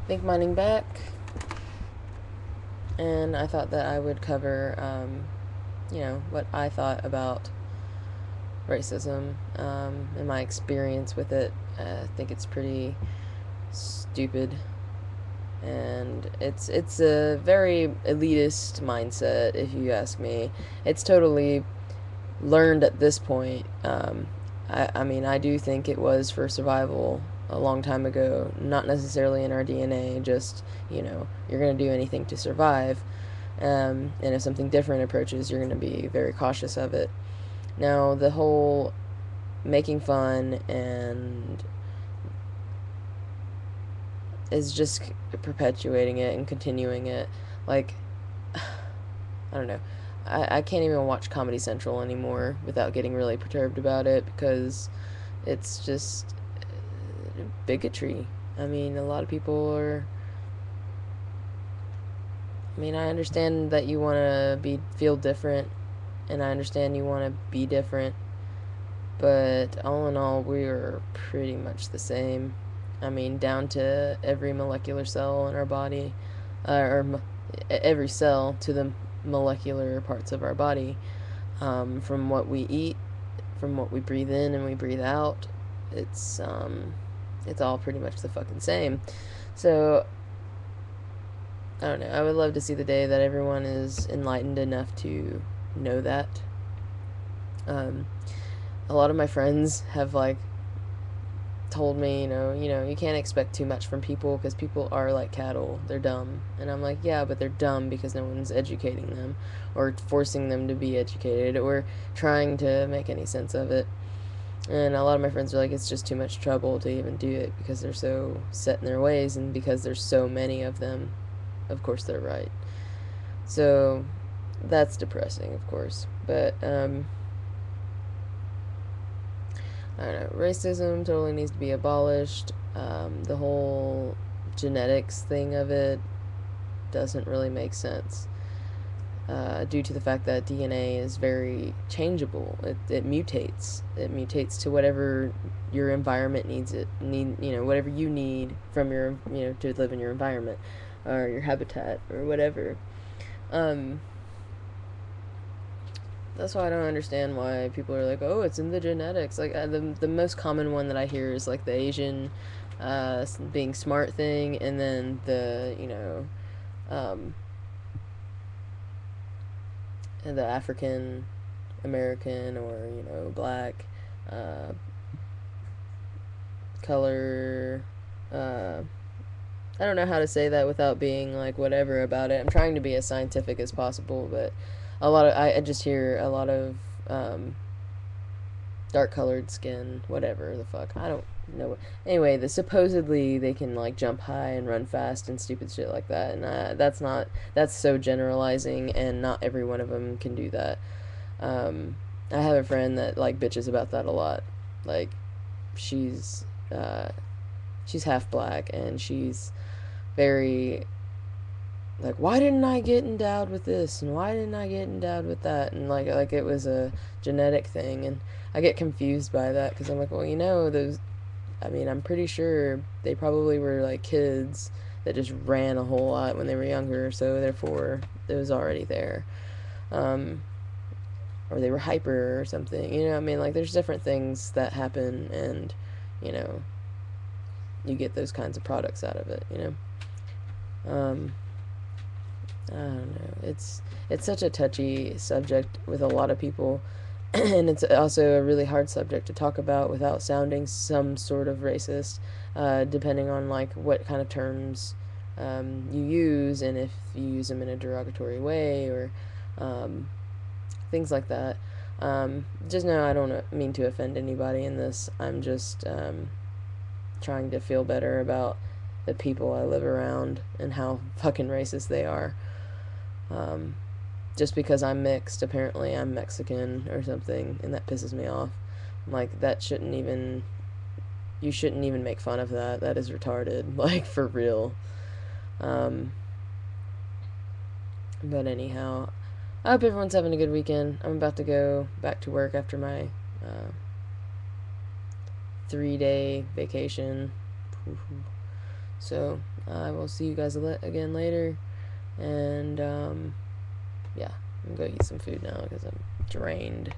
ThinkMinding back, and I thought that I would cover, what I thought about racism, and my experience with it. I think it's pretty stupid, and it's a very elitist mindset, if you ask me. It's totally learned at this point. I mean, I do think it was for survival a long time ago, not necessarily in our DNA, just, you're going to do anything to survive. And if something different approaches, you're going to be very cautious of it. Now, the whole making fun and is just perpetuating it and continuing it. Like, I don't know. I can't even watch Comedy Central anymore without getting really perturbed about it because it's just bigotry. I mean, a lot of people are. I mean, I understand that you want to feel different, and I understand you want to be different, but all in all, we are pretty much the same. I mean, down to every molecular cell in our body, or every cell to the molecular parts of our body, from what we eat, from what we breathe in and we breathe out. It's all pretty much the fucking same. So I don't know. I would love to see the day that everyone is enlightened enough to know that. Um, a lot of my friends have like told me, you can't expect too much from people because people are like cattle. They're dumb. And I'm like, yeah, but they're dumb because no one's educating them or forcing them to be educated or trying to make any sense of it. And a lot of my friends are like, it's just too much trouble to even do it because they're so set in their ways and because there's so many of them. Of course, they're right. So that's depressing, of course. But I don't know. Racism totally needs to be abolished. The whole genetics thing of it doesn't really make sense. Due to the fact that DNA is very changeable, it mutates. It mutates to whatever your environment needs. Whatever you need from your, to live in your environment, or your habitat, or whatever. Um, that's why I don't understand why people are like, oh, it's in the genetics. Like the most common one that I hear is like the Asian, being smart thing, and then the um, the African American or black, uh, color. I don't know how to say that without being like whatever about it. I'm trying to be as scientific as possible, but I just hear a lot of dark colored skin, whatever the fuck. I don't know. Anyway, supposedly they can like jump high and run fast and stupid shit like that, and that's so generalizing, and not every one of them can do that. I have a friend that like bitches about that a lot. Like, she's uh, she's half black, and she's very like, why didn't I get endowed with this and why didn't I get endowed with that, and like it was a genetic thing. And I get confused by that because I'm like, well, those, I mean, I'm pretty sure they probably were like kids that just ran a whole lot when they were younger, so therefore it was already there. um, or they were hyper or something, I mean, like, there's different things that happen, and you know you get those kinds of products out of it. um, I don't know. It's such a touchy subject with a lot of people, and it's also a really hard subject to talk about without sounding some sort of racist, depending on like what kind of terms you use, and if you use them in a derogatory way, or um, things like that. Just know I don't mean to offend anybody in this. I'm just trying to feel better about the people I live around and how fucking racist they are. Um, just because I'm mixed, apparently I'm Mexican or something, and that pisses me off. Like, that shouldn't even. You shouldn't even make fun of that. That is retarded. Like, for real. Um, but anyhow, I hope everyone's having a good weekend. I'm about to go back to work after my 3-day vacation. So I will see you guys again later, and yeah, I'm gonna go eat some food now because I'm drained.